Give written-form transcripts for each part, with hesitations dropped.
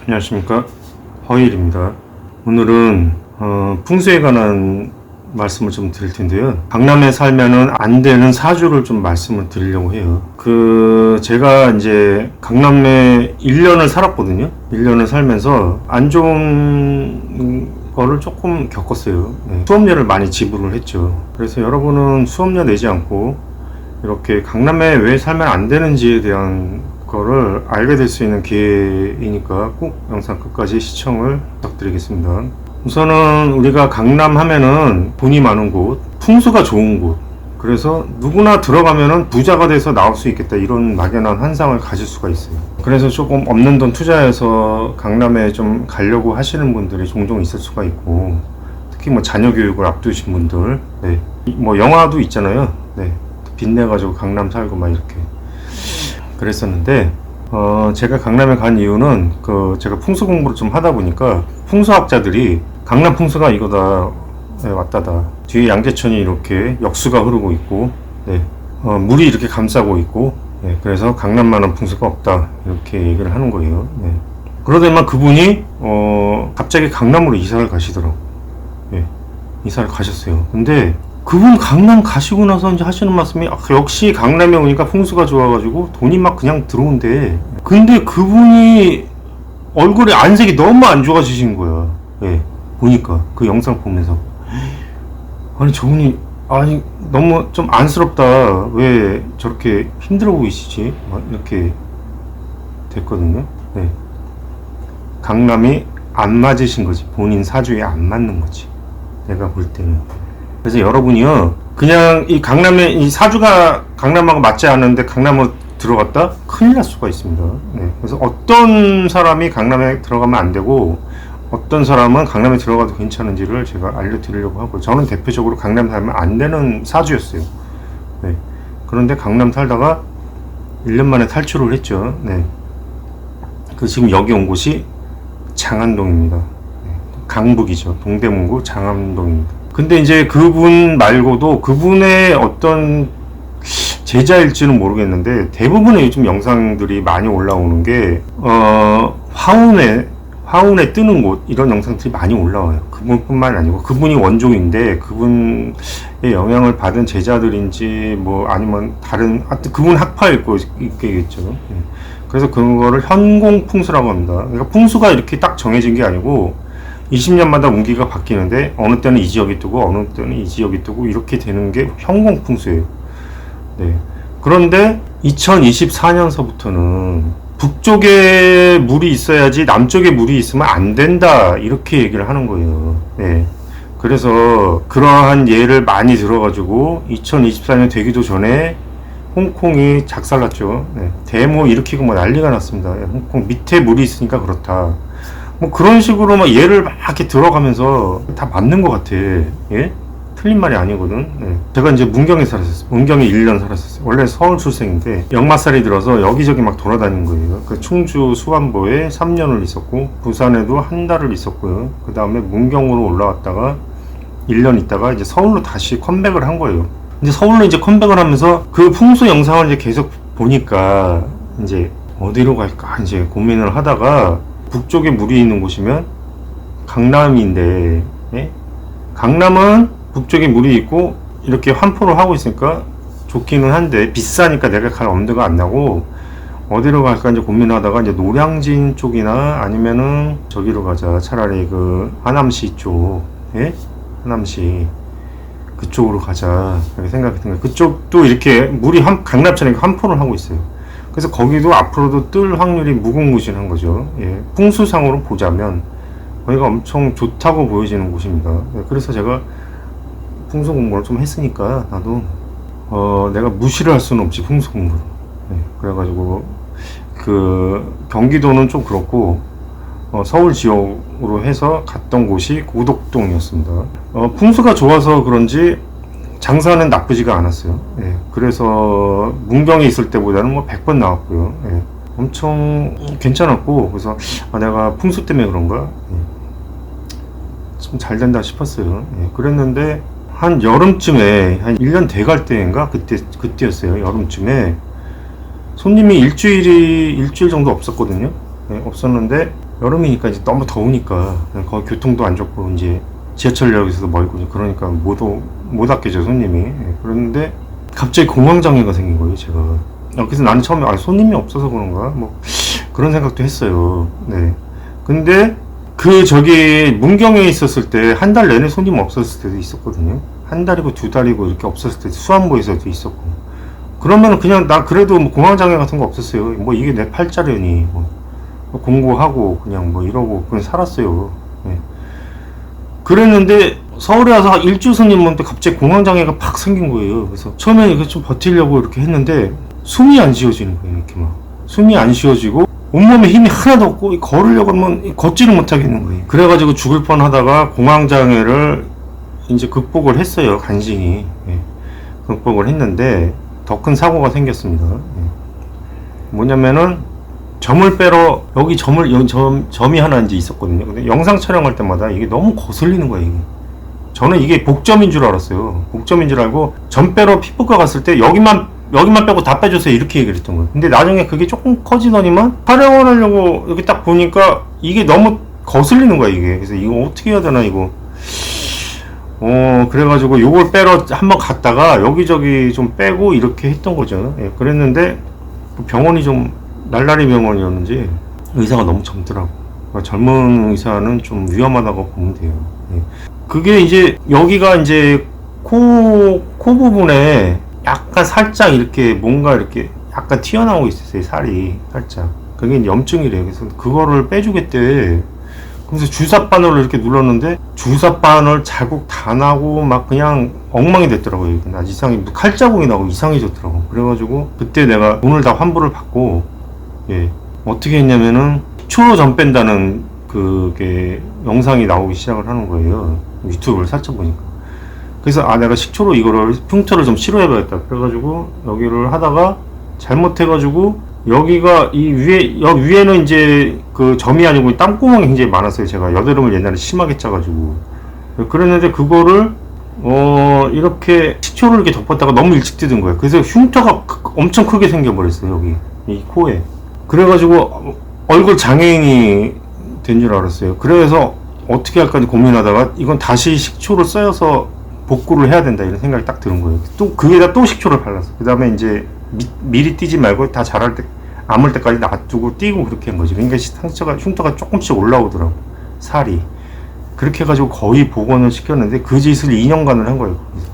안녕하십니까, 허일입니다. 오늘은 풍수에 관한 말씀을 좀 드릴 텐데요. 강남에 살면은 안 되는 사주를 좀 말씀을 드리려고 해요. 제가 이제 강남에 1년을 살았거든요. 1년을 살면서 안 좋은 거를 조금 겪었어요. 수업료를 많이 지불을 했죠. 그래서 여러분은 수업료 내지 않고 이렇게 강남에 왜 살면 안 되는지에 대한 거를 알게 될 수 있는 기회이니까 꼭 영상 끝까지 시청을 부탁드리겠습니다. 우선은 우리가 강남 하면은 돈이 많은 곳, 풍수가 좋은 곳, 그래서 누구나 들어가면은 부자가 돼서 나올 수 있겠다, 이런 막연한 환상을 가질 수가 있어요. 그래서 조금 없는 돈 투자해서 강남에 좀 가려고 하시는 분들이 종종 있을 수가 있고, 특히 뭐 자녀 교육을 앞두신 분들, 뭐 영화도 있잖아요. 빚내가지고 강남 살고 막 이렇게 그랬었는데, 제가 강남에 간 이유는 제가 풍수 공부를 좀 하다 보니까 풍수학자들이 강남 풍수가 이거다, 왔다다, 뒤에 양재천이 이렇게 역수가 흐르고 있고, 물이 이렇게 감싸고 있고, 그래서 강남만한 풍수가 없다, 이렇게 얘기를 하는 거예요. 그러더니만 그분이 갑자기 강남으로 이사를 가시더라고. 이사를 가셨어요. 근데 그분 강남 가시고 나서 이제 하시는 말씀이, 역시 강남에 오니까 풍수가 좋아가지고 돈이 막 그냥 들어온대. 근데 그분이 얼굴에 안색이 너무 안 좋아지신 거야. 보니까 그 영상 보면서, 아니 저분이 너무 좀 안쓰럽다, 왜 저렇게 힘들어 보이시지, 막 이렇게 됐거든요. 강남이 안 맞으신 거지. 본인 사주에 안 맞는 거지, 내가 볼 때는. 그래서 여러분이요, 그냥 이 강남에, 이 사주가 강남하고 맞지 않는데 강남으로 들어갔다? 큰일 날 수가 있습니다. 그래서 어떤 사람이 강남에 들어가면 안 되고, 어떤 사람은 강남에 들어가도 괜찮은지를 제가 알려드리려고 하고, 저는 대표적으로 강남 살면 안 되는 사주였어요. 그런데 강남 살다가 1년 만에 탈출을 했죠. 지금 여기 온 곳이 장안동입니다. 강북이죠. 동대문구 장안동입니다. 근데 이제 그분 말고도, 그분의 어떤 제자일지는 모르겠는데, 대부분의 요즘 영상들이 많이 올라오는 게 화운에 뜨는 곳, 이런 영상들이 많이 올라와요. 그분뿐만 아니고, 그분이 원종인데 그분의 영향을 받은 제자들인지 뭐 아니면 다른, 하여튼 그분 학파일 거겠죠. 그래서 그거를 현공풍수라고 합니다. 그러니까 풍수가 이렇게 딱 정해진 게 아니고 20년마다 운기가 바뀌는데, 어느 때는 이 지역이 뜨고 어느 때는 이 지역이 뜨고 이렇게 되는 게 현공풍수예요. 그런데 2024년서부터는 북쪽에 물이 있어야지 남쪽에 물이 있으면 안 된다, 이렇게 얘기를 하는 거예요. 그래서 그러한 예를 많이 들어가지고 2024년 되기도 전에 홍콩이 작살났죠. 데모 일으키고 뭐 난리가 났습니다. 홍콩 밑에 물이 있으니까 그렇다, 뭐 그런 식으로 막 예를 막 이렇게 들어가면서 다 맞는 것 같아. 틀린 말이 아니거든. 제가 이제 문경에 살았었어요. 문경에 1년 살았었어요. 원래 서울 출생인데 역마살이 들어서 여기저기 막 돌아다닌 거예요. 충주 수안보에 3년을 있었고, 부산에도 한 달을 있었고요. 그 다음에 문경으로 올라왔다가 1년 있다가 이제 서울로 다시 컴백을 한 거예요. 이제 서울로 이제 컴백을 하면서 그 풍수 영상을 이제 계속 보니까, 이제 어디로 갈까 이제 고민을 하다가, 북쪽에 물이 있는 곳이면 강남인데, 강남은 북쪽에 물이 있고 이렇게 환포를 하고 있으니까 좋기는 한데 비싸니까 내가 갈 엄두가 안 나고, 어디로 갈까 이제 고민하다가 이제 노량진 쪽이나 아니면은 저기로 가자, 차라리 그 하남시 쪽, 하남시 그쪽으로 가자, 이렇게 생각했던 거예요. 그쪽도 이렇게 물이 강남처럼 환포를 하고 있어요. 그래서 거기도 앞으로도 뜰 확률이 무궁무진한 거죠. 풍수상으로 보자면 거기가 엄청 좋다고 보여지는 곳입니다. 그래서 제가 풍수 공부를 좀 했으니까, 나도 내가 무시를 할 수는 없지, 풍수 공부를. 그래가지고 경기도는 좀 그렇고, 서울 지역으로 해서 갔던 곳이 고덕동이었습니다. 풍수가 좋아서 그런지 장사는 나쁘지가 않았어요. 그래서 문경에 있을 때보다는 뭐 100번 나왔고요. 엄청 괜찮았고, 그래서 내가 풍수 때문에 그런가, 좀 잘 된다 싶었어요. 그랬는데 한 여름쯤에, 한 1년 돼갈 때인가, 그때였어요. 여름쯤에 손님이 일주일 정도 없었거든요. 예, 없었는데 여름이니까 이제 너무 더우니까 거기 교통도 안 좋고 이제 지하철역에서도 멀고 그러니까 못 왔겠죠 손님이. 예, 그런데 갑자기 공황장애가 생긴 거예요 제가. 그래서 나는 처음에 손님이 없어서 그런가 뭐 그런 생각도 했어요. 네. 근데 저기 문경에 있었을 때 한 달 내내 손님 없었을 때도 있었거든요. 한 달이고 두 달이고 이렇게 없었을 때 수안보에서도 있었고. 그러면 그냥 나 그래도 뭐 공황장애 같은 거 없었어요. 뭐 이게 내 팔자려니 뭐 공부하고 그냥 뭐 이러고 그냥 살았어요. 네. 그랬는데 서울에 와서 일주 손님한테 갑자기 공황장애가 팍 생긴 거예요. 그래서 처음에 이거 좀 버티려고 이렇게 했는데 숨이 안 쉬어지는 거예요. 이렇게 막 숨이 안 쉬어지고 온몸에 힘이 하나도 없고 걸으려고 하면 걷지를 못하겠는 거예요. 그래가지고 죽을 뻔하다가 공황장애를 이제 극복을 했어요. 간신히. 예. 극복을 했는데 더 큰 사고가 생겼습니다. 예. 뭐냐면은 점을 빼러 여기 점이 하나 이제 있었거든요. 근데 영상 촬영할 때마다 이게 너무 거슬리는 거예요. 이게. 저는 이게 복점인 줄 알았어요. 복점인 줄 알고 점 빼러 피부과 갔을 때 여기만 빼고 다 빼주세요 이렇게 얘기를 했던 거예요. 근데 나중에 그게 조금 커지더니만 촬영을 하려고 이렇게 딱 보니까 이게 너무 거슬리는 거야 이게. 그래서 이거 어떻게 해야 되나 이거. 그래가지고 요걸 빼러 한번 갔다가 여기저기 좀 빼고 이렇게 했던 거죠. 예, 그랬는데 병원이 좀 날라리 병원이었는지 의사가 너무 젊더라고. 그러니까 젊은 의사는 좀 위험하다고 보면 돼요. 예. 그게 이제 여기가 이제 코 부분에 약간 살짝 이렇게 뭔가 이렇게 약간 튀어나오고 있었어요. 살이 살짝. 그게 염증이래요. 그래서 그거를 빼주겠대. 그래서 주사바늘을 이렇게 눌렀는데 주사바늘 자국 다 나고 막 그냥 엉망이 됐더라고요. 나 이상이 칼자국이 나고 이상해졌더라고. 그래가지고 그때 내가 돈을 다 환불을 받고 예 어떻게 했냐면은 식초로 점 뺀다는 그게 영상이 나오기 시작을 하는 거예요. 유튜브를 살짝 보니까. 그래서 내가 식초로 이거를 흉터를 좀 치료해봐야겠다. 그래가지고 여기를 하다가 잘못해가지고 여기가 여기 위에는 이제 그 점이 아니고 땀구멍이 굉장히 많았어요. 제가 여드름을 옛날에 심하게 짜가지고 그랬는데 그거를 이렇게 식초를 이렇게 덮었다가 너무 일찍 뜯은 거예요. 그래서 흉터가 엄청 크게 생겨버렸어요. 여기 이 코에. 그래가지고 얼굴 장애인이 된 줄 알았어요. 그래서 어떻게 할까 고민하다가 이건 다시 식초를 써서 복구를 해야 된다 이런 생각이 딱 드는 거예요. 또 그게다 또 식초를 발랐어. 그 다음에 이제 미리 띄지 말고 다 자랄 때 아물 때까지 놔두고 띄고 그렇게 한 거지. 그러니까 흉터가 조금씩 올라오더라고 살이. 그렇게 해가지고 거의 복원을 시켰는데 그 짓을 2년간을 한 거예요. 거기서.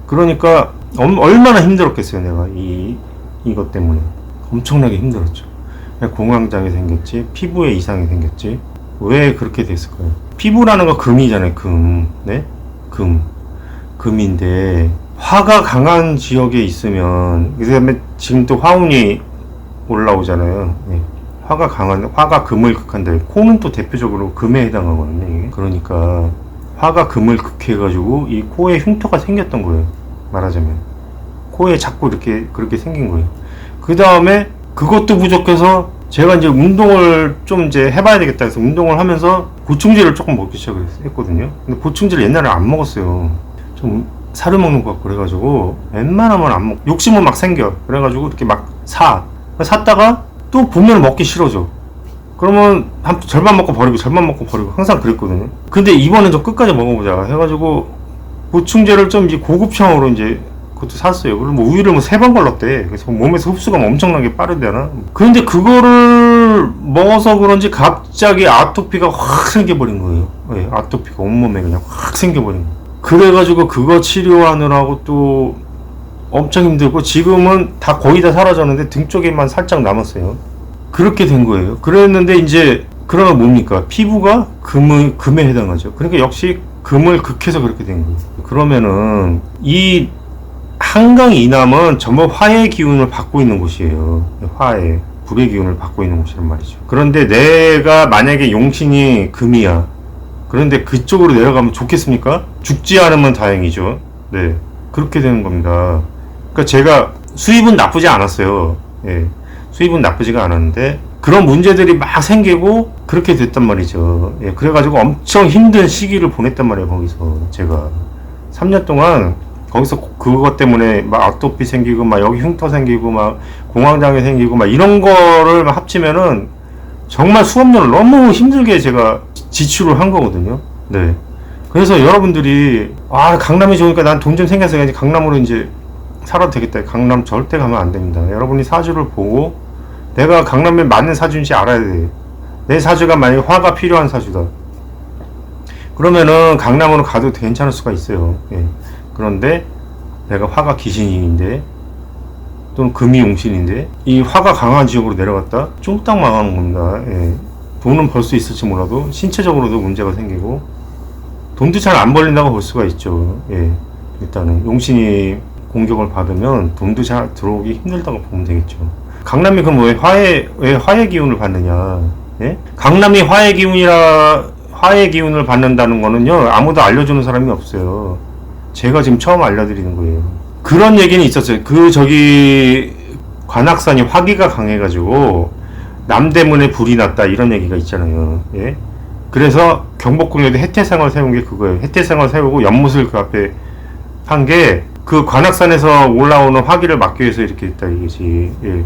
그러니까 얼마나 힘들었겠어요 내가 이것 때문에. 엄청나게 힘들었죠. 공황장애 생겼지, 피부에 이상이 생겼지. 왜 그렇게 됐을까요? 피부라는 거 금이잖아요. 금. 네? 금인데 화가 강한 지역에 있으면 그 다음에 지금 또 화운이 올라오잖아요. 네. 화가 금을 극한다. 코는 또 대표적으로 금에 해당하거든요. 이게. 그러니까 화가 금을 극해가지고 이 코에 흉터가 생겼던 거예요. 말하자면 코에 자꾸 이렇게 그렇게 생긴 거예요. 그 다음에 그것도 부족해서 제가 이제 운동을 좀 이제 해봐야 되겠다 해서 운동을 하면서 보충제를 조금 먹기 시작했거든요. 근데 보충제를 옛날에 안 먹었어요. 좀 사료 먹는 것 같고 그래가지고 웬만하면 안 먹고 욕심은 막 생겨. 그래가지고 이렇게 막 샀다가 또 보면 먹기 싫어져. 그러면 한 절반 먹고 버리고 항상 그랬거든요. 근데 이번엔 좀 끝까지 먹어보자 해가지고 보충제를 좀 이제 고급형으로 이제 그것도 샀어요. 그리고 뭐 우유를 3번 걸렀대. 그래서 몸에서 흡수가 엄청나게 빠르대나. 그런데 그거를 먹어서 그런지 갑자기 아토피가 확 생겨버린 거예요. 네, 아토피가 온몸에 그냥 확 생겨버린 거예요. 그래가지고 그거 치료하느라고 또 엄청 힘들고 지금은 다 거의 다 사라졌는데 등 쪽에만 살짝 남았어요. 그렇게 된 거예요. 그랬는데 이제 그러면 뭡니까? 피부가 금에 해당하죠. 그러니까 역시 금을 극해서 그렇게 된 거예요. 그러면은 이 한강 이남은 전부 화의 기운을 받고 있는 곳이에요. 불의 기운을 받고 있는 곳이란 말이죠. 그런데 내가 만약에 용신이 금이야. 그런데 그쪽으로 내려가면 좋겠습니까? 죽지 않으면 다행이죠. 네. 그렇게 되는 겁니다. 그러니까 제가 수입은 나쁘지 않았어요. 예. 수입은 나쁘지가 않았는데 그런 문제들이 막 생기고 그렇게 됐단 말이죠. 예. 그래가지고 엄청 힘든 시기를 보냈단 말이에요. 거기서 제가 3년 동안 거기서 그것 때문에 막 아토피 생기고 막 여기 흉터 생기고 막 공황장애 생기고 막 이런 거를 합치면은 정말 수업료를 너무 힘들게 제가 지출을 한 거거든요. 네. 그래서 여러분들이 강남이 좋으니까 난 돈 좀 생겨서 이제 강남으로 이제 살아도 되겠다. 강남 절대 가면 안 됩니다. 여러분이 사주를 보고 내가 강남에 맞는 사주인지 알아야 돼요. 내 사주가 만약에 화가 필요한 사주다. 그러면은 강남으로 가도 괜찮을 수가 있어요. 예. 그런데 내가 화가 기신인데 또는 금이 용신인데 이 화가 강한 지역으로 내려갔다? 쫑딱 망하는 겁니다. 예. 돈은 벌 수 있을지 몰라도 신체적으로도 문제가 생기고 돈도 잘 안 벌린다고 볼 수가 있죠. 예. 일단은 용신이 공격을 받으면 돈도 잘 들어오기 힘들다고 보면 되겠죠. 강남이 그럼 왜 화의 기운을 받느냐? 예? 강남이 화의 기운을 받는다는 거는요, 아무도 알려주는 사람이 없어요. 제가 지금 처음 알려드리는 거예요. 그런 얘기는 있었어요. 관악산이 화기가 강해가지고 남대문에 불이 났다 이런 얘기가 있잖아요. 예? 그래서 경복궁에도 해태상을 세운 게 그거예요. 해태상을 세우고 연못을 그 앞에 한 게 그 관악산에서 올라오는 화기를 막기 위해서 이렇게 했다 이거지. 예.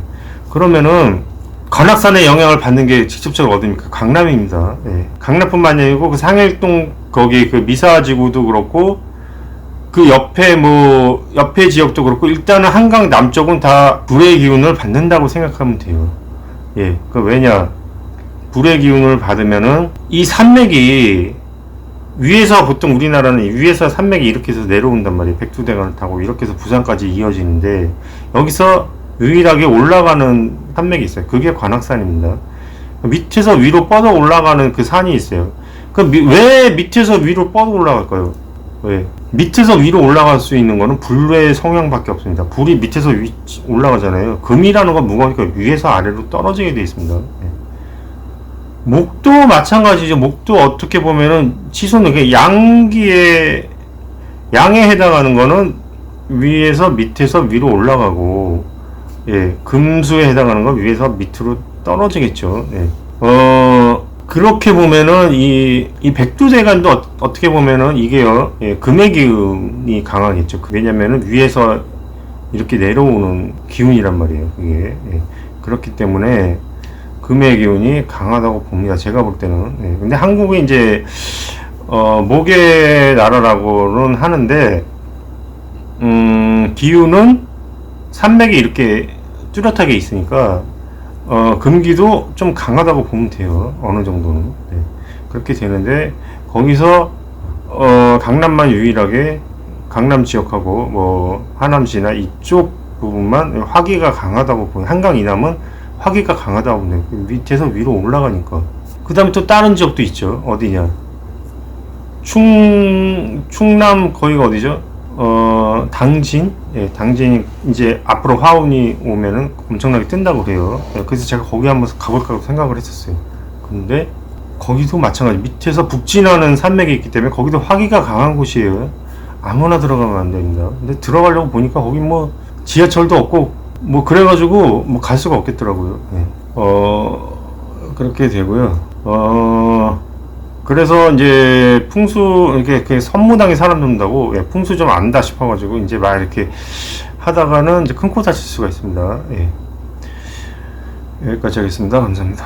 그러면은 관악산의 영향을 받는 게 직접적으로 어디입니까? 강남입니다. 예. 강남뿐만 아니고 그 상일동 거기 그 미사지구도 그렇고 그 옆에 지역도 그렇고 일단은 한강 남쪽은 다 불의 기운을 받는다고 생각하면 돼요. 예. 그 왜냐? 불의 기운을 받으면은 이 산맥이 위에서 보통 우리나라는 위에서 산맥이 이렇게 해서 내려온단 말이에요. 백두대간을 타고 이렇게 해서 부산까지 이어지는데 여기서 유일하게 올라가는 산맥이 있어요. 그게 관악산입니다. 밑에서 위로 뻗어 올라가는 그 산이 있어요. 왜 밑에서 위로 뻗어 올라갈까요? 왜? 밑에서 위로 올라갈 수 있는 거는 불의 성향밖에 없습니다. 불이 밑에서 올라가잖아요. 금이라는 건 무거우니까 위에서 아래로 떨어지게 되어 있습니다. 목도 마찬가지죠. 목도 어떻게 보면은 치솟는 양에 해당하는 거는 위에서 밑에서 위로 올라가고, 예, 금수에 해당하는 건 위에서 밑으로 떨어지겠죠. 예. 그렇게 보면은 이 백두대간도 어떻게 보면은 이게요, 예, 금의 기운이 강하겠죠. 왜냐면은 위에서 이렇게 내려오는 기운이란 말이에요. 이게. 예. 그렇기 때문에 금의 기운이 강하다고 봅니다. 제가 볼 때는. 예. 근데 한국이 이제 목의 나라라고는 하는데 기운은 산맥이 이렇게 뚜렷하게 있으니까 금기도 좀 강하다고 보면 돼요. 어느 정도는. 네. 그렇게 되는데 거기서 강남만 유일하게 강남 지역하고 뭐 하남시나 이쪽 부분만 화기가 강하다고 보면 한강 이남은 화기가 강하다고 보면 돼요. 밑에서 위로 올라가니까. 그 다음에 또 다른 지역도 있죠. 어디냐? 충남 거기가 어디죠? 당진? 예, 당진이 이제 앞으로 화운이 오면은 엄청나게 뜬다고 그래요. 예, 그래서 제가 거기 한번 가볼까 생각을 했었어요. 근데 거기도 마찬가지. 밑에서 북진하는 산맥이 있기 때문에 거기도 화기가 강한 곳이에요. 아무나 들어가면 안 됩니다. 근데 들어가려고 보니까 거기 뭐 지하철도 없고 뭐 그래가지고 뭐 갈 수가 없겠더라고요. 예. 그렇게 되고요. 그래서 이제 풍수 이렇게 선무당에 사람 둔다고, 예, 풍수 좀 안다 싶어가지고 이제 막 이렇게 하다가는 이제 큰 코 다칠 수가 있습니다. 예. 여기까지 하겠습니다. 감사합니다.